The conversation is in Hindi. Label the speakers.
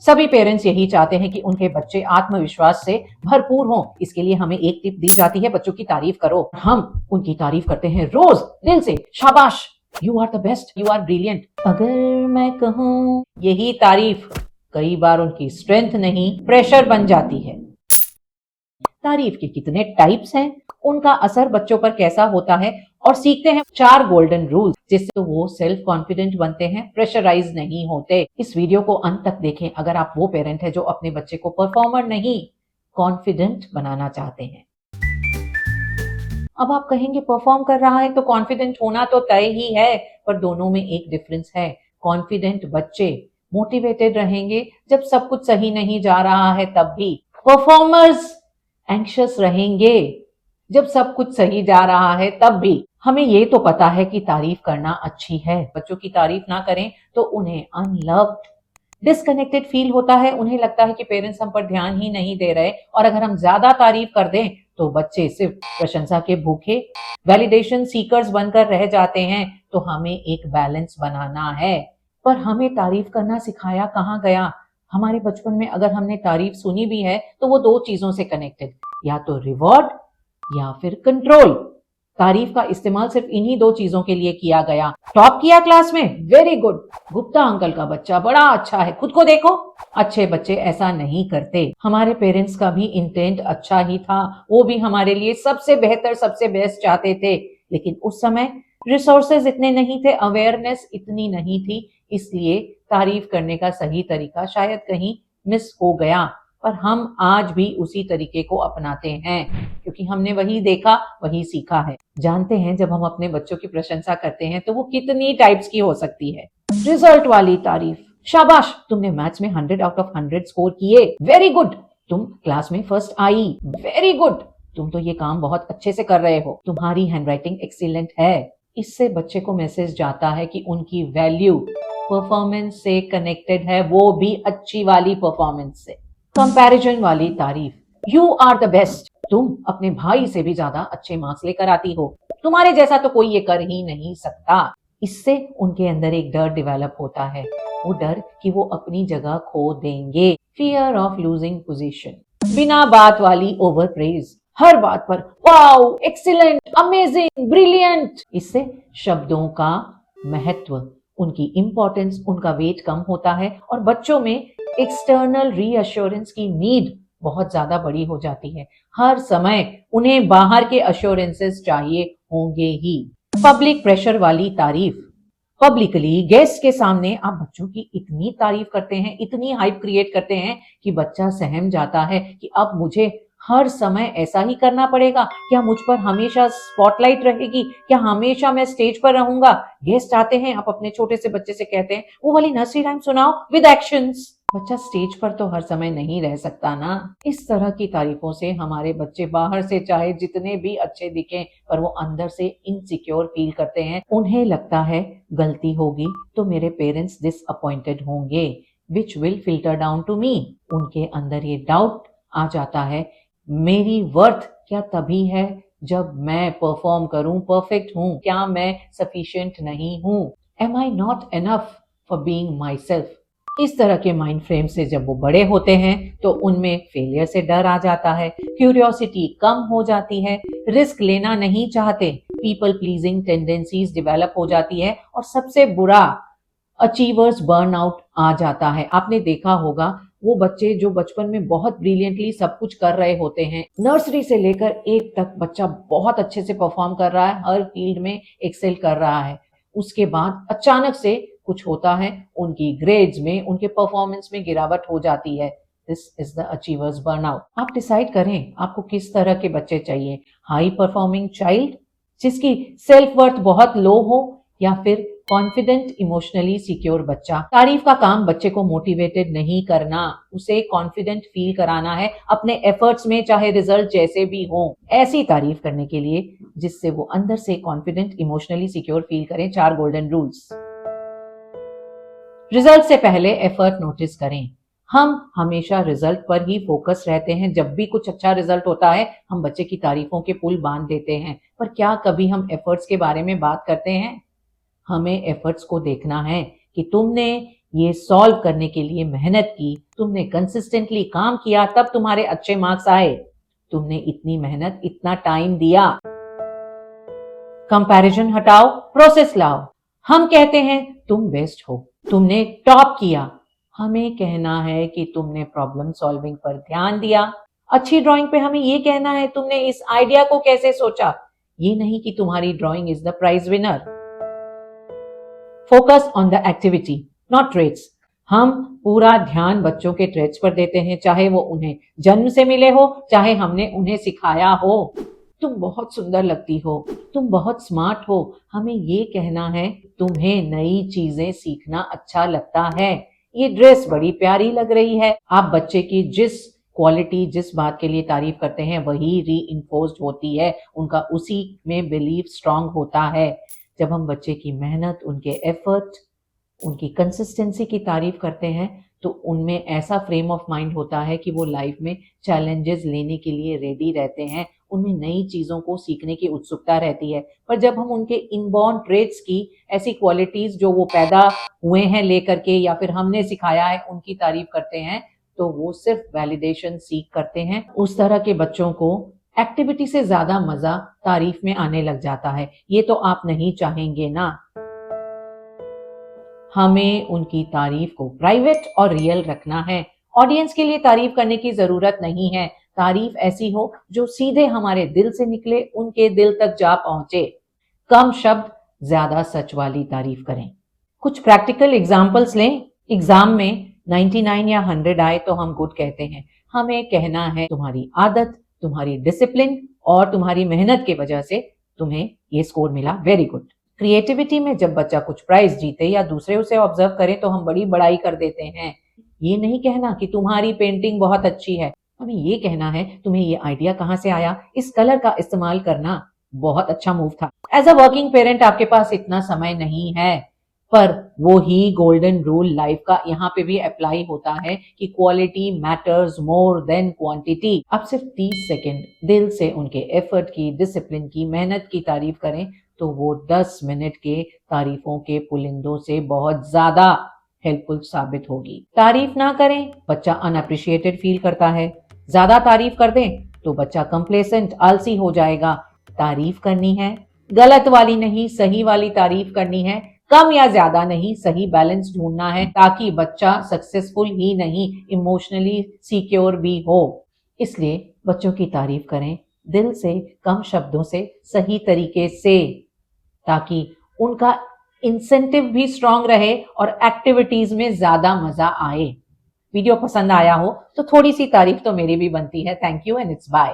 Speaker 1: सभी पेरेंट्स यही चाहते हैं कि उनके बच्चे आत्मविश्वास से भरपूर हों। इसके लिए हमें एक टिप दी जाती है, बच्चों की तारीफ करो। हम उनकी तारीफ करते हैं रोज दिल से। शाबाश, you are the best, you are brilliant. अगर मैं कहूँ, यही तारीफ कई बार उनकी स्ट्रेंथ नहीं, प्रेशर बन जाती है। तारीफ के कितने टाइप्स हैं, उनका असर बच्चों पर कैसा होता है, और सीखते हैं 4 गोल्डन रूल्स जिससे तो वो सेल्फ कॉन्फिडेंट बनते हैं, प्रेशराइज नहीं होते। इस वीडियो को अंत तक देखें अगर आप वो पेरेंट है जो अपने बच्चे को परफॉर्मर नहीं, कॉन्फिडेंट बनाना चाहते हैं। अब आप कहेंगे परफॉर्म कर रहा है तो कॉन्फिडेंट होना तो तय ही है, पर दोनों में एक डिफरेंस है। कॉन्फिडेंट बच्चे मोटिवेटेड रहेंगे जब सब कुछ सही नहीं जा रहा है तब भी। परफॉर्मर्स एंग्शियस रहेंगे जब सब कुछ सही जा रहा है तब भी। हमें ये तो पता है कि तारीफ करना अच्छी है, बच्चों की तारीफ ना करें तो उन्हें अनलव्ड, डिस्कनेक्टेड फील होता है। उन्हें लगता है कि पेरेंट्स हम पर ध्यान ही नहीं दे रहे, और अगर हम ज्यादा तारीफ कर दें तो बच्चे सिर्फ प्रशंसा के भूखे, वैलिडेशन सीकर्स बनकर रह जाते हैं। तो हमें एक बैलेंस बनाना है। पर हमें तारीफ करना सिखाया कहाँ गया? हमारे बचपन में अगर हमने तारीफ सुनी भी है तो वो 2 चीजों से कनेक्टेड, या तो रिवॉर्ड या फिर कंट्रोल। तारीफ का इस्तेमाल सिर्फ इन्हीं 2 चीजों के लिए किया गया। टॉप किया क्लास में, वेरी गुड, गुप्ता अंकल का बच्चा बड़ा अच्छा है, खुद को देखो। अच्छे बच्चे ऐसा नहीं करते। हमारे पेरेंट्स का भी इंटेंट अच्छा ही था, वो भी हमारे लिए सबसे बेहतर, सबसे बेस्ट चाहते थे, लेकिन उस समय रिसोर्सेज इतने नहीं थे, अवेयरनेस इतनी नहीं थी, इसलिए तारीफ करने का सही तरीका शायद कहीं मिस हो गया। पर हम आज भी उसी तरीके को अपनाते हैं क्योंकि हमने वही देखा, वही सीखा है। जानते हैं जब हम अपने बच्चों की प्रशंसा करते हैं तो वो कितनी टाइप्स की हो सकती है। रिजल्ट वाली तारीफ, शाबाश, तुमने मैथ्स में 100 आउट ऑफ 100 स्कोर किए, वेरी गुड, तुम क्लास में फर्स्ट आई, वेरी गुड, तुम तो ये काम बहुत अच्छे से कर रहे हो, तुम्हारी हैंडराइटिंग एक्सीलेंट है। इससे बच्चे को मैसेज जाता है कि उनकी वैल्यू परफॉर्मेंस से कनेक्टेड है, वो भी अच्छी वाली परफॉर्मेंस से। कंपैरिजन वाली तारीफ, यू आर द बेस्ट, तुम अपने भाई से भी ज्यादा अच्छे मार्क्स लेकर आती हो, तुम्हारे जैसा तो कोई ये कर ही नहीं सकता। इससे उनके अंदर एक डर डेवलप होता है, वो डर कि वो अपनी जगह खो देंगे, फियर ऑफ लूजिंग पोजीशन। बिना बात वाली ओवर प्रेज, हर बात पर वाओ, एक्सीलेंट, अमेजिंग, ब्रिलियंट। इससे शब्दों का महत्व, उनकी इंपॉर्टेंस, उनका वेट कम होता है और बच्चों में एक्सटर्नल रीअश्योरेंस की नीड बहुत ज्यादा बड़ी हो जाती है। हर समय उन्हें बाहर के अश्योरेंसेस चाहिए होंगे ही। पब्लिक प्रेशर वाली तारीफ, पब्लिकली गेस्ट के सामने आप बच्चों की इतनी तारीफ करते हैं, इतनी हाइप क्रिएट करते हैं कि बच्चा सहम जाता है कि अब मुझे हर समय ऐसा ही करना पड़ेगा, क्या मुझ पर हमेशा स्पॉटलाइट रहेगी, क्या हमेशा मैं स्टेज पर रहूंगा? गेस्ट आते हैं, आप अपने छोटे से बच्चे से कहते हैं वो वाली नर्सरी राइम सुनाओ विद एक्शंस। बच्चा स्टेज पर तो हर समय नहीं रह सकता ना। इस तरह की तारीफों से हमारे बच्चे बाहर से चाहे जितने भी अच्छे दिखें, पर वो अंदर से इनसिक्योर फील करते हैं। उन्हें लगता है गलती होगी तो मेरे पेरेंट्स डिसअपॉइंटेड होंगे, which will filter down to me. उनके अंदर ये डाउट आ जाता है, मेरी वर्थ क्या तभी है जब मैं परफॉर्म करूं, परफेक्ट हूं? क्या मैं सफिशिएंट नहीं हूं? Am I not enough for being myself? इस तरह के माइंड फ्रेम से जब वो बड़े होते हैं तो उनमें फेलियर से डर आ जाता है, क्यूरियोसिटी कम हो जाती है, रिस्क लेना नहीं चाहते, पीपल प्लीजिंग टेंडेंसीज डेवलप हो जाती है, और सबसे बुरा, अचीवर्स बर्नआउट आ जाता है। आपने देखा होगा वो बच्चे जो बचपन में बहुत ब्रिलियंटली सब कुछ कर रहे होते हैं, नर्सरी से लेकर 8 तक बच्चा बहुत अच्छे से परफॉर्म कर रहा है, हर फील्ड में एक्सेल कर रहा है, उसके बाद अचानक से कुछ होता है, उनकी ग्रेड्स में, उनके परफॉर्मेंस में गिरावट हो जाती है। This is the achievers burnout. आप डिसाइड करें आपको किस तरह के बच्चे चाहिए, हाई परफॉर्मिंग चाइल्ड जिसकी सेल्फ वर्थ बहुत लो हो, या फिर कॉन्फिडेंट इमोशनली सिक्योर बच्चा। तारीफ का काम बच्चे को मोटिवेटेड नहीं करना, उसे कॉन्फिडेंट फील कराना है अपने एफर्ट्स में, चाहे रिजल्ट जैसे भी हो। ऐसी तारीफ करने के लिए जिससे वो अंदर से कॉन्फिडेंट इमोशनली सिक्योर फील करें। 4 गोल्डन रूल्स। रिजल्ट से पहले एफर्ट नोटिस करें। हम हमेशा रिजल्ट पर ही फोकस रहते हैं, जब भी कुछ अच्छा रिजल्ट होता है हम बच्चे की तारीफों के पुल बांध देते हैं, पर क्या कभी हम एफर्ट्स के बारे में बात करते हैं? हमें एफर्ट्स को देखना है कि तुमने ये सॉल्व करने के लिए मेहनत की, तुमने कंसिस्टेंटली काम किया, तब तुम्हारे अच्छे मार्क्स आए। तुमने इतनी मेहनत, इतना टाइम दिया। कंपैरिजन हटाओ, प्रोसेस लाओ। हम कहते हैं तुम बेस्ट हो, तुमने टॉप किया। हमें कहना है कि तुमने प्रॉब्लम सॉल्विंग पर ध्यान दिया। अच्छी ड्राइंग पे हमें ये कहना है तुमने इस आइडिया को कैसे सोचा, ये नहीं कि तुम्हारी drawing is the prize winner. Focus on the activity not traits. हम पूरा ध्यान बच्चों के ट्रेट्स पर देते हैं, चाहे वो उन्हें जन्म से मिले हो, चाहे हमने उन्हें सिखाया हो। तुम बहुत सुंदर लगती हो, तुम बहुत स्मार्ट हो। हमें ये कहना है तुम्हें नई चीजें सीखना अच्छा लगता है, ये ड्रेस बड़ी प्यारी लग रही है। आप बच्चे की जिस क्वालिटी, जिस बात के लिए तारीफ करते हैं, वही रीइंफोर्स्ड होती है, उनका उसी में बिलीफ स्ट्रांग होता है। जब हम बच्चे की मेहनत, उनके एफर्ट, उनकी कंसिस्टेंसी की तारीफ करते हैं तो उनमें ऐसा फ्रेम ऑफ माइंड होता है कि वो लाइफ में चैलेंजेस लेने के लिए रेडी रहते हैं, उनमें नई चीज़ों को सीखने की उत्सुकता रहती है। पर जब हम उनके इनबॉर्न ट्रेट्स की, ऐसी क्वालिटीज़ जो वो पैदा हुए हैं लेकर के या फिर हमने सिखाया है, उनकी तारीफ करते हैं तो वो सिर्फ वैलिडेशन सीख करते हैं। उस तरह के बच्चों को एक्टिविटी से ज़्यादा मज़ा तारीफ में आने लग जाता है। ये तो आप नहीं चाहेंगे ना। हमें उनकी तारीफ को प्राइवेट और रियल रखना है। ऑडियंस के लिए तारीफ करने की जरूरत नहीं है। तारीफ ऐसी हो जो सीधे हमारे दिल से निकले, उनके दिल तक जा पहुंचे। कम शब्द, ज्यादा सच वाली तारीफ करें। कुछ प्रैक्टिकल एग्जाम्पल्स लें। एग्जाम में 99 या 100 आए तो हम गुड कहते हैं। हमें कहना है तुम्हारी आदत, तुम्हारी डिसिप्लिन और तुम्हारी मेहनत की वजह से तुम्हें ये स्कोर मिला, वेरी गुड। क्रिएटिविटी में जब बच्चा कुछ प्राइज जीते या दूसरे उसे ऑब्जर्व करें तो हम बड़ी बड़ाई कर देते हैं। ये नहीं कहना कि तुम्हारी पेंटिंग बहुत अच्छी है, हमें ये कहना है तुम्हें ये आइडिया कहाँ से आया, इस कलर का इस्तेमाल करना बहुत अच्छा मूव था। एज अ वर्किंग पेरेंट आपके पास इतना समय नहीं है, पर वो ही गोल्डन रूल लाइफ का यहाँ पे भी अप्लाई होता है कि quality matters more than quantity. अब सिर्फ 30 सेकंड दिल से उनके एफर्ट की, डिसिप्लिन की, मेहनत की तारीफ करें तो वो 10 मिनट के तारीफों के पुलिंदों से बहुत ज्यादा हेल्पफुल साबित होगी। तारीफ ना करें, बच्चा अनअप्रिशिएटेड फील करता है। ज्यादा तारीफ कर दें तो बच्चा कंप्लेसेंट, आलसी हो जाएगा। तारीफ करनी है, गलत वाली नहीं, सही वाली तारीफ करनी है। कम या ज्यादा नहीं, सही बैलेंस ढूंढना है ताकि बच्चा सक्सेसफुल ही नहीं, इमोशनली सिक्योर भी हो। इसलिए बच्चों की तारीफ करें दिल से, कम शब्दों से, सही तरीके से, ताकि उनका इंसेंटिव भी स्ट्रांग रहे और एक्टिविटीज में ज्यादा मजा आए। वीडियो पसंद आया हो तो थोड़ी सी तारीफ तो मेरी भी बनती है। Thank you and it's bye.